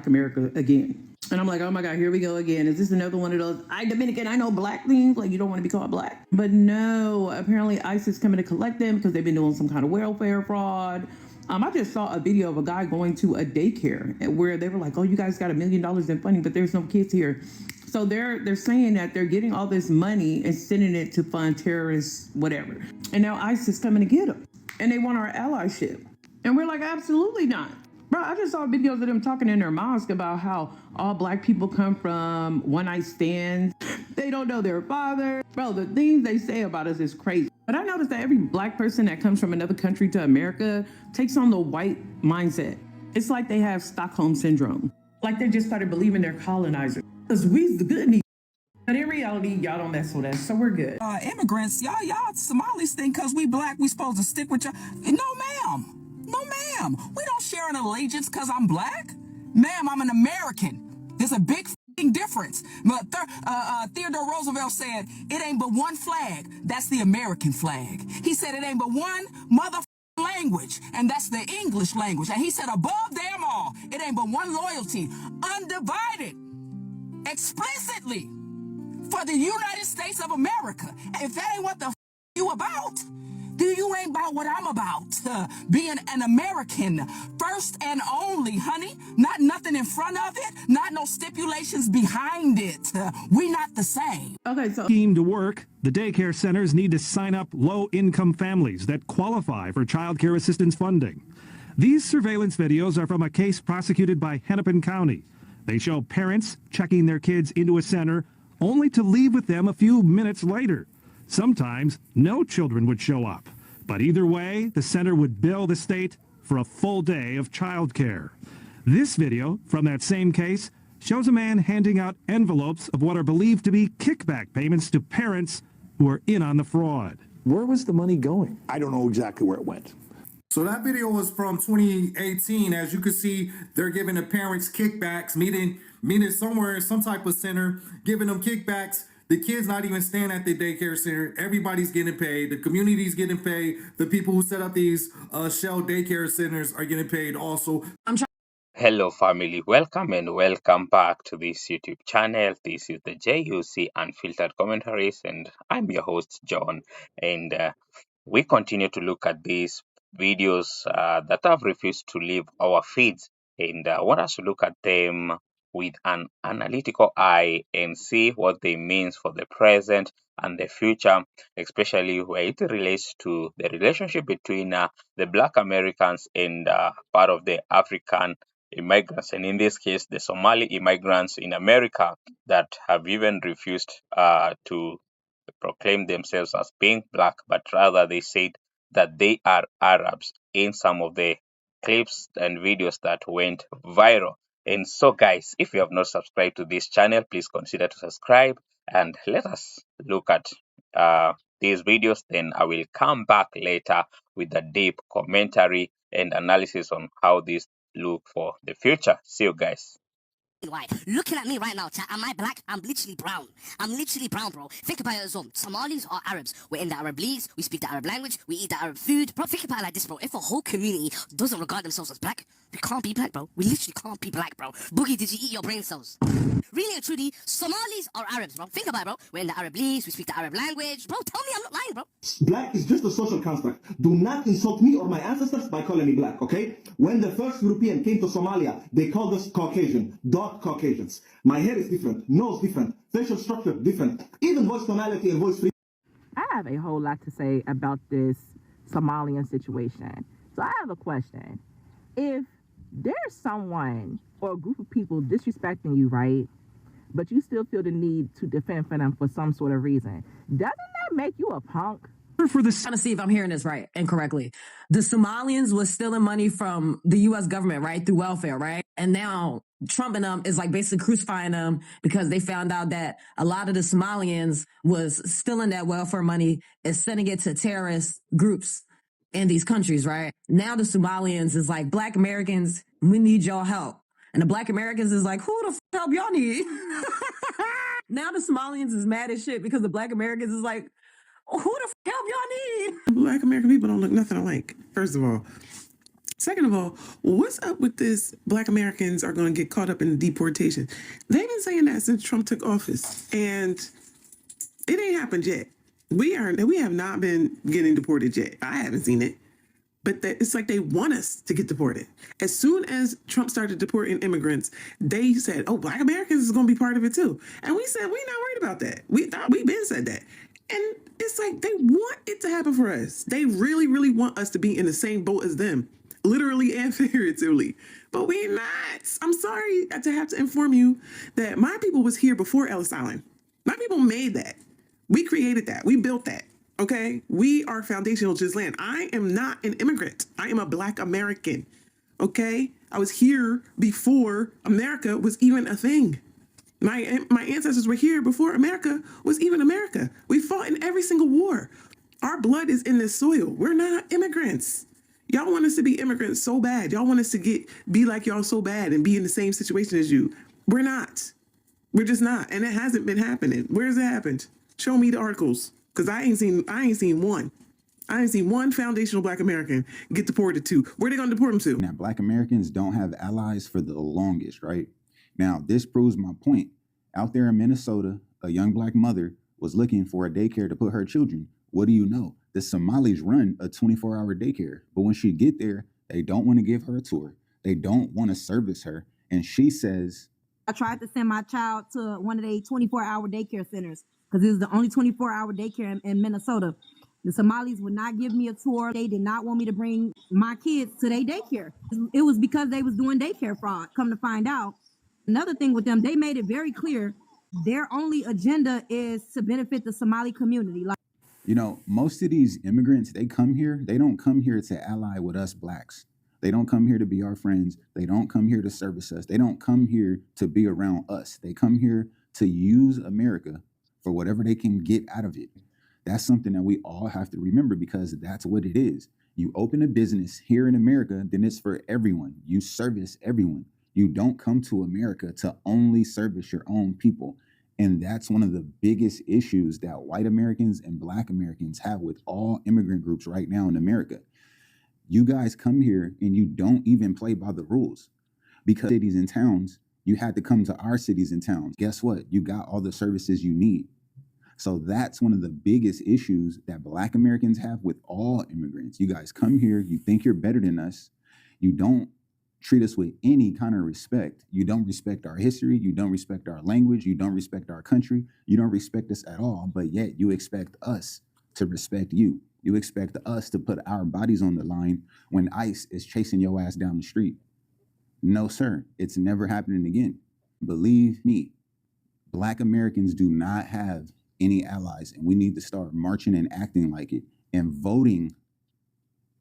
Black America again. And I'm like, oh my God, here we go again. Is this another one of those, Dominican, I know black things, like you don't want to be called black? But no, apparently ICE is coming to collect them because they've been doing some kind of welfare fraud. I just saw a video of a guy going to a daycare where they were like, oh, you guys got $1 million in funding, but there's no kids here. So they're saying that they're getting all this money and sending it to fund terrorists, whatever. And now ICE is coming to get them. And they want our allyship. And we're like, absolutely not. Bro, I just saw videos of them talking in their mosque about how all black people come from one-night stands. They don't know their father. Bro, the things they say about us is crazy. But I noticed that every black person that comes from another country to America takes on the white mindset. It's like they have Stockholm syndrome. Like they just started believing they're colonizers. Because we's the good niggas. But in reality, y'all don't mess with us, so we're good. Immigrants, y'all Somalis think because we black, we supposed to stick with y'all. No, ma'am. No, ma'am. We don't share an allegiance because I'm black. Ma'am, I'm an American. There's a big difference. But Theodore Roosevelt said, it ain't but one flag. That's the American flag. He said it ain't but one language, and that's the English language. And he said above them all, it ain't but one loyalty, undivided, explicitly, for the United States of America. If that ain't what the you about, then you ain't about what I'm about. Being an American, first and only, honey. Not nothing in front of it, not no stipulations behind it. We not the same. Okay, so scheme to work, the daycare centers need to sign up low-income families that qualify for child care assistance funding. These surveillance videos are from a case prosecuted by Hennepin County. They show parents checking their kids into a center only to leave with them a few minutes later. Sometimes no children would show up, but either way, the center would bill the state for a full day of child care. This video from that same case shows a man handing out envelopes of what are believed to be kickback payments to parents who are in on the fraud. Where was the money going? I don't know exactly where it went. So that video was from 2018. As you can see, they're giving the parents kickbacks, meeting somewhere in some type of center, giving them kickbacks. The kids not even staying at the daycare center. Everybody's getting paid. The community's getting paid. The people who set up these shell daycare centers are getting paid also. Hello family, welcome and welcome back to this YouTube channel. This is the JUC Unfiltered Commentaries and I'm your host John, and we continue to look at these videos that have refused to leave our feeds, and I want us to look at them with an analytical eye and see what they mean for the present and the future, especially where it relates to the relationship between the Black Americans and part of the African immigrants, and in this case the Somali immigrants in America that have even refused to proclaim themselves as being black, but rather they said that they are Arabs in some of the clips and videos that went viral. And so guys, if you have not subscribed to this channel, please consider to subscribe and let us look at these videos. Then I will come back later with a deep commentary and analysis on how these look for the future. See you guys. Why? Looking at me right now, chat. Am I black? I'm literally brown. I'm literally brown, bro. Think about it as well. Somalis are Arabs. We're in the Arab leagues. We speak the Arab language. We eat the Arab food. Bro, think about it like this, bro. If a whole community doesn't regard themselves as black, we can't be black, bro. We literally can't be black, bro. Boogie, did you eat your brain cells? Really and truly, Somalis are Arabs, bro. Think about it, bro. We're in the Arab leagues. We speak the Arab language. Bro, tell me I'm not lying, bro. Black is just a social construct. Do not insult me or my ancestors by calling me black, okay? When the first European came to Somalia, they called us Caucasian, dark Caucasians. My hair is different, nose different, facial structure different, even voice tonality and voice frequency. I have a whole lot to say about this Somalian situation. So I have a question. If there's someone or a group of people disrespecting you, right, but you still feel the need to defend for them for some sort of reason, doesn't that make you a punk? For this, trying to see if I'm hearing this right and correctly. The Somalians was stealing money from the U.S. government, right, through welfare, right? And now Trump and them is like basically crucifying them because they found out that a lot of the Somalians was stealing that welfare money and sending it to terrorist groups in these countries, right? Now the Somalians is like, Black Americans, we need your help. And the Black Americans is like, who the help y'all need? Now the Somalians is mad as shit because the Black Americans is like, who the help y'all need? Black American people don't look nothing alike. First of all, Second of all, what's up with this Black Americans are going to get caught up in deportation? They've been saying that since Trump took office, and it ain't happened yet. We have not been getting deported yet. I haven't seen it. But it's like they want us to get deported. As soon as Trump started deporting immigrants, they said, oh, Black Americans is going to be part of it too. And we said, we're not worried about that. We've been said that. And it's like they want it to happen for us. They really, really want us to be in the same boat as them, literally and figuratively. But we're not. I'm sorry to have to inform you that my people was here before Ellis Island. My people made that. We created that. We built that. Okay? We are foundational to this land. I am not an immigrant. I am a Black American. Okay? I was here before America was even a thing. My ancestors were here before America was even America. We fought in every single war. Our blood is in this soil. We're not immigrants. Y'all want us to be immigrants so bad. Y'all want us to be like y'all so bad and be in the same situation as you. We're not. We're just not. And it hasn't been happening. Where's it happened? Show me the articles. Because I ain't seen one. I ain't seen one foundational Black American get deported to. Where they gonna deport them to? Now, Black Americans don't have allies for the longest, right? Now, this proves my point. Out there in Minnesota, a young Black mother was looking for a daycare to put her children. What do you know? The Somalis run a 24-hour daycare. But when she get there, they don't want to give her a tour. They don't want to service her. And she says, I tried to send my child to one of the 24-hour daycare centers because it was the only 24-hour daycare in Minnesota. The Somalis would not give me a tour. They did not want me to bring my kids to their daycare. It was because they was doing daycare fraud. Come to find out, another thing with them, they made it very clear their only agenda is to benefit the Somali community. you know, most of these immigrants, they come here. They don't come here to ally with us Blacks. They don't come here to be our friends. They don't come here to service us. They don't come here to be around us. They come here to use America for whatever they can get out of it. That's something that we all have to remember because that's what it is. You open a business here in America, then it's for everyone. You service everyone. You don't come to America to only service your own people. And that's one of the biggest issues that white Americans and Black Americans have with all immigrant groups right now in America. You guys come here and you don't even play by the rules because cities and towns, you had to come to our cities and towns. Guess what? You got all the services you need. So that's one of the biggest issues that Black Americans have with all immigrants. You guys come here, you think you're better than us. You don't treat us with any kind of respect. You don't respect our history. You don't respect our language. You don't respect our country. You don't respect us at all, but yet you expect us to respect you. You expect us to put our bodies on the line when ICE is chasing your ass down the street. No, sir, it's never happening again. Believe me, Black Americans do not have any allies, and we need to start marching and acting like it and voting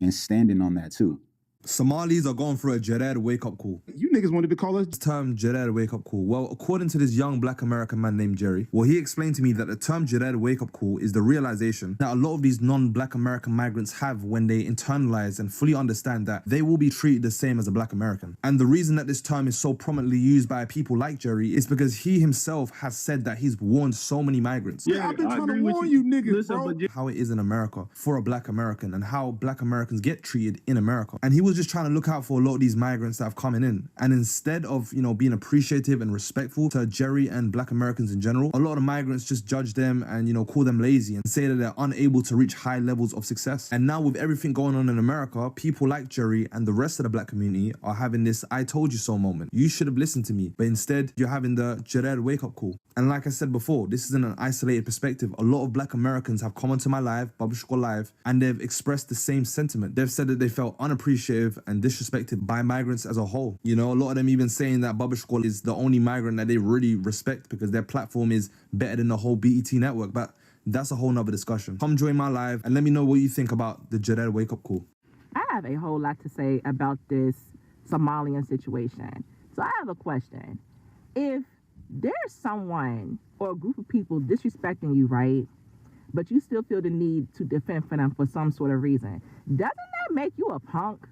and standing on that too. Somalis are going for a Jared wake-up call. You niggas wanted to call us? This term Jared wake-up call. Well, according to this young Black American man named Jerry, well, he explained to me that the term Jared wake-up call is the realization that a lot of these non-Black American migrants have when they internalize and fully understand that they will be treated the same as a Black American. And the reason that this term is so prominently used by people like Jerry is because he himself has said that he's warned so many migrants. Yeah, I've been trying to warn you niggas, bro. How it is in America for a Black American and how Black Americans get treated in America. And he was just trying to look out for a lot of these migrants that have coming in. And instead of, being appreciative and respectful to Jerry and Black Americans in general, a lot of the migrants just judge them and, call them lazy and say that they're unable to reach high levels of success. And now with everything going on in America, people like Jerry and the rest of the Black community are having this I told you so moment. You should have listened to me. But instead, you're having the Jared wake-up call. And like I said before, this isn't an isolated perspective. A lot of Black Americans have come onto my live, Babushko Live, and they've expressed the same sentiment. They've said that they felt unappreciative and disrespected by migrants as a whole. A lot of them even saying that Babushko is the only migrant that they really respect because their platform is better than the whole BET network. But that's a whole nother discussion. Come join my live and let me know what you think about the Jared wake-up call. I have a whole lot to say about this Somalian situation. So I have a question. If there's someone or a group of people disrespecting you, right, but you still feel the need to defend for them for some sort of reason, doesn't that make you a punk?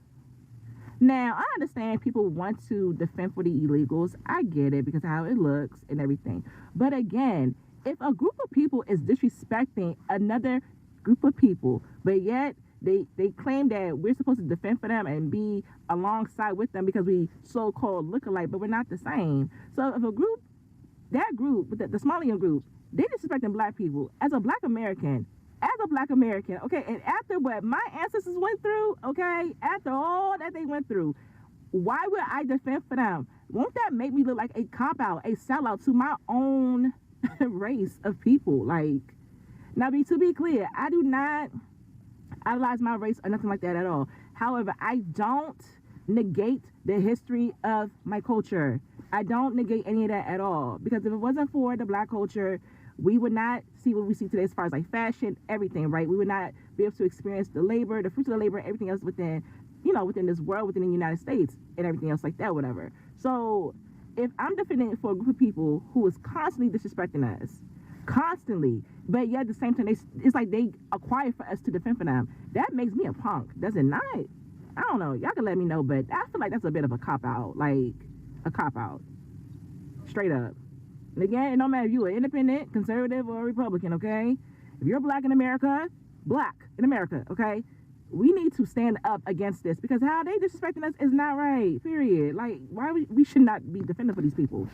Now, I understand people want to defend for the illegals. I get it because of how it looks and everything. But again, if a group of people is disrespecting another group of people, but yet They claim that we're supposed to defend for them and be alongside with them because we so-called look alike, but we're not the same. So if a group, that group, the Somalian group, they disrespecting black people as a black American, okay, and after what my ancestors went through, okay, after all that they went through, why would I defend for them? Won't that make me look like a cop-out, a sellout to my own race of people? Like, now, to be clear, I do not idolize my race or nothing like that at all. However, I don't negate the history of my culture. I don't negate any of that at all. Because if it wasn't for the black culture, we would not see what we see today as far as like fashion, everything, right? We would not be able to experience the labor, the fruits of the labor, everything else within, within this world, within the United States and everything else like that, whatever. So if I'm defending for a group of people who is constantly disrespecting us, constantly, but yet at the same time, it's like they acquire for us to defend for them. That makes me a punk, does it not? I don't know. Y'all can let me know, but I feel like that's a bit of a cop-out, like a cop-out, straight up. And again, it don't matter if you're an independent, conservative, or Republican, okay? If you're black in America, okay? We need to stand up against this because how they disrespecting us is not right, period. Like, why we should not be defending for these people.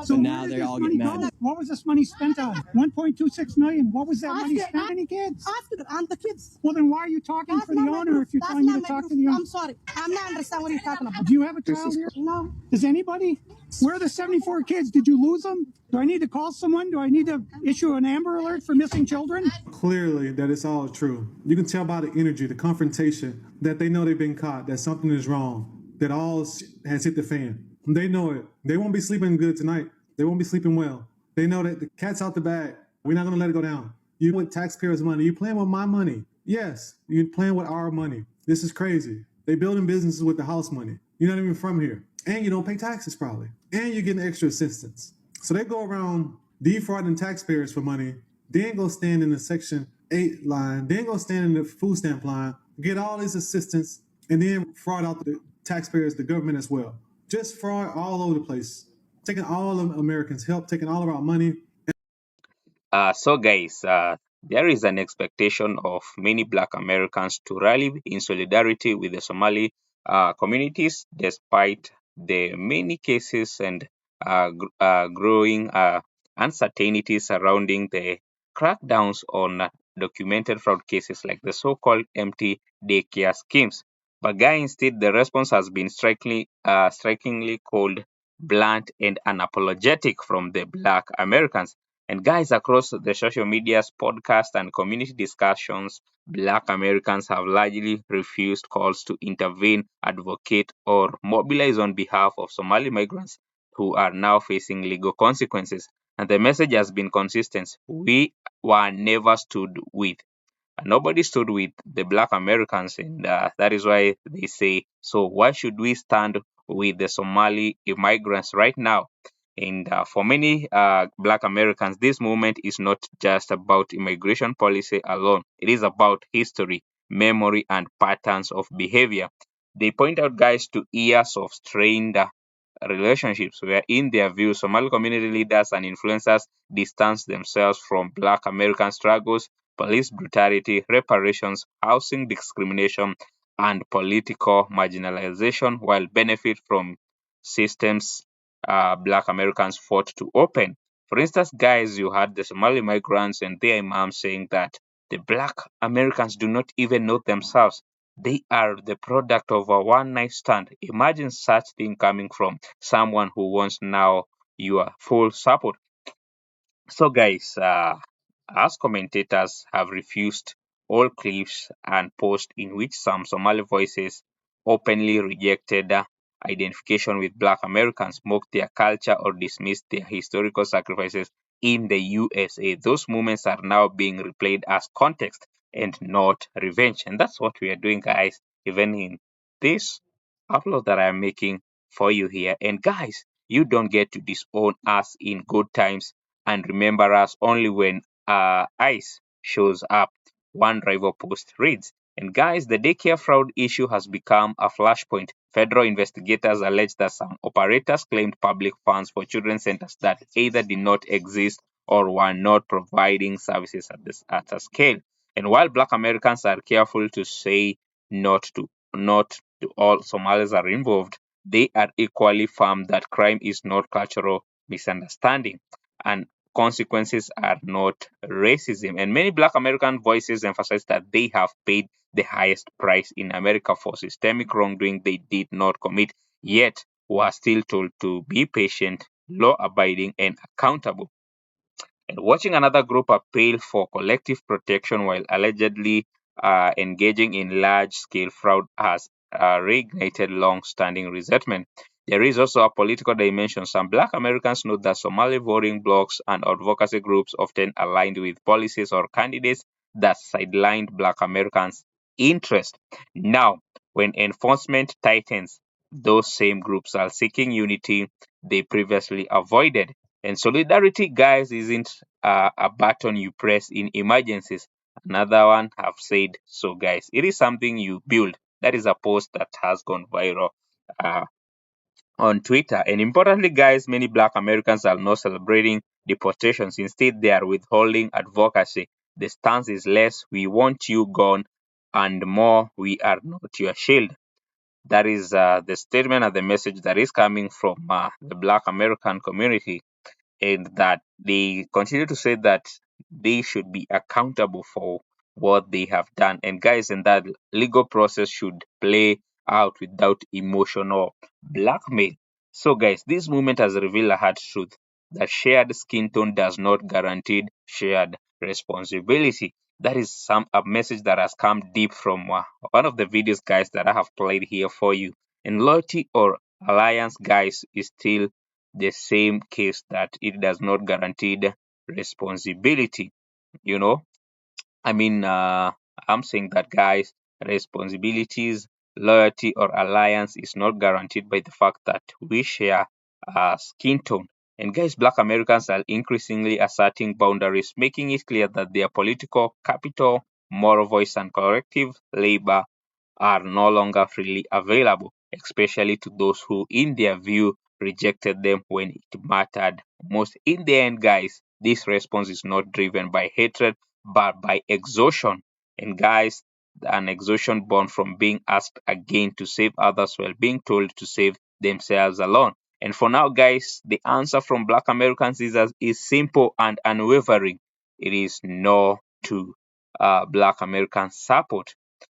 So now they're all getting mad. What was this money spent on? 1.26 million. What was that money spent on? Any kids? On the kids. Well, then why are you talking for the owner if you're telling me to talk to the owner? I'm sorry. I'm not understand what you're talking about. Do you have a child here? No. Does anybody? Where are the 74 kids? Did you lose them? Do I need to call someone? Do I need to issue an Amber Alert for missing children? Clearly, that it's all true. You can tell by the energy, the confrontation, that they know they've been caught, that something is wrong, that all has hit the fan. They know it. They won't be sleeping good tonight. They won't be sleeping well. They know that the cat's out the bag. We're not going to let it go down. You with taxpayers' money. You playing with my money. Yes, you're playing with our money. This is crazy. They building businesses with the house money. You're not even from here. And you don't pay taxes probably. And you're getting extra assistance. So they go around defrauding taxpayers for money, then go stand in the Section 8 line, then go stand in the food stamp line, get all this assistance, and then fraud out the taxpayers, the government as well. Just fraud all over the place. Taking all of Americans' help, taking all of our money. So guys, there is an expectation of many Black Americans to rally in solidarity with the Somali communities, despite the many cases and growing uncertainty surrounding the crackdowns on documented fraud cases like the so-called empty daycare schemes. But guys, instead, the response has been strikingly cold, blunt, and unapologetic from the Black Americans. And guys, across the social medias, podcasts, and community discussions, Black Americans have largely refused calls to intervene, advocate, or mobilize on behalf of Somali migrants who are now facing legal consequences. And the message has been consistent. We were never stood with. Nobody stood with the Black Americans, and that is why they say, so why should we stand with the Somali immigrants right now? And for many Black Americans, this movement is not just about immigration policy alone. It is about history, memory, and patterns of behavior. They point out, guys, to years of strained relationships where, in their view, Somali community leaders and influencers distance themselves from Black American struggles, police brutality, reparations, housing discrimination, and political marginalization, while benefit from systems Black Americans fought to open. For instance, guys, you had the Somali migrants and their imams saying that the Black Americans do not even know themselves. They are the product of a one-night stand. Imagine such thing coming from someone who wants now your full support. So guys, as commentators have refused all clips and posts in which some Somali voices openly rejected identification with Black Americans, mocked their culture, or dismissed their historical sacrifices in the USA. Those moments are now being replayed as context and not revenge. And that's what we are doing, guys, even in this upload that I'm making for you here. And guys, you don't get to disown us in good times and remember us only when ICE shows up, one rival post reads. And guys, the daycare fraud issue has become a flashpoint. Federal investigators allege that some operators claimed public funds for children's centers that either did not exist or were not providing services at a scale. And while Black Americans are careful to say not to all Somalis are involved, they are equally firm that crime is not cultural misunderstanding and consequences are not racism. And many Black American voices emphasize that they have paid the highest price in America for systemic wrongdoing they did not commit, yet were still told to be patient, law abiding, and accountable. And watching another group appeal for collective protection while allegedly engaging in large scale fraud has reignited long standing resentment. There is also a political dimension. Some Black Americans note that Somali voting blocs and advocacy groups often aligned with policies or candidates that sidelined Black Americans' interest. Now, when enforcement tightens, those same groups are seeking unity they previously avoided. And solidarity, guys, isn't a button you press in emergencies. Another one have said so, guys. It is something you build. That is a post that has gone viral uh, on Twitter. And importantly, guys, many Black Americans are not celebrating deportations. Instead, they are withholding advocacy. The stance is less, we want you gone, and more, we are not your shield. That is the statement and the message that is coming from the Black American community, and that they continue to say that they should be accountable for what they have done. And guys, and that legal process should play out without emotional blackmail. So guys, this movement has revealed a hard truth that shared skin tone does not guarantee shared responsibility. That is a message that has come deep from one of the videos, guys, that I have played here for you. And loyalty or alliance, guys, is still the same case that it does not guarantee responsibility. You know, I mean, I'm saying that, guys, responsibilities, loyalty, or alliance is not guaranteed by the fact that we share skin tone. And guys, Black Americans are increasingly asserting boundaries, making it clear that their political capital, moral voice, and collective labor are no longer freely available, especially to those who, in their view, rejected them when it mattered most. In the end, guys, this response is not driven by hatred, but by exhaustion. And guys, an exhaustion born from being asked again to save others while being told to save themselves alone. And for now, guys, the answer from Black Americans is simple and unwavering. It is no to Black American support.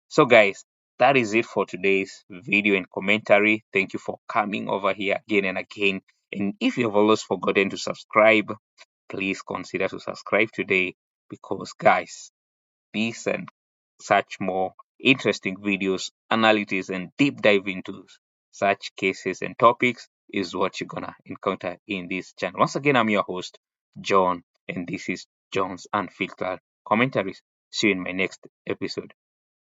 So, guys, that is it for today's video and commentary. Thank you for coming over here again and again. And if you've always forgotten to subscribe, please consider to subscribe today, because guys, these and such more interesting videos, analysis, and deep dive into such cases and topics is what you're gonna encounter in this channel. Once again, I'm your host, John, and this is John's Unfiltered Commentaries. See you in my next episode.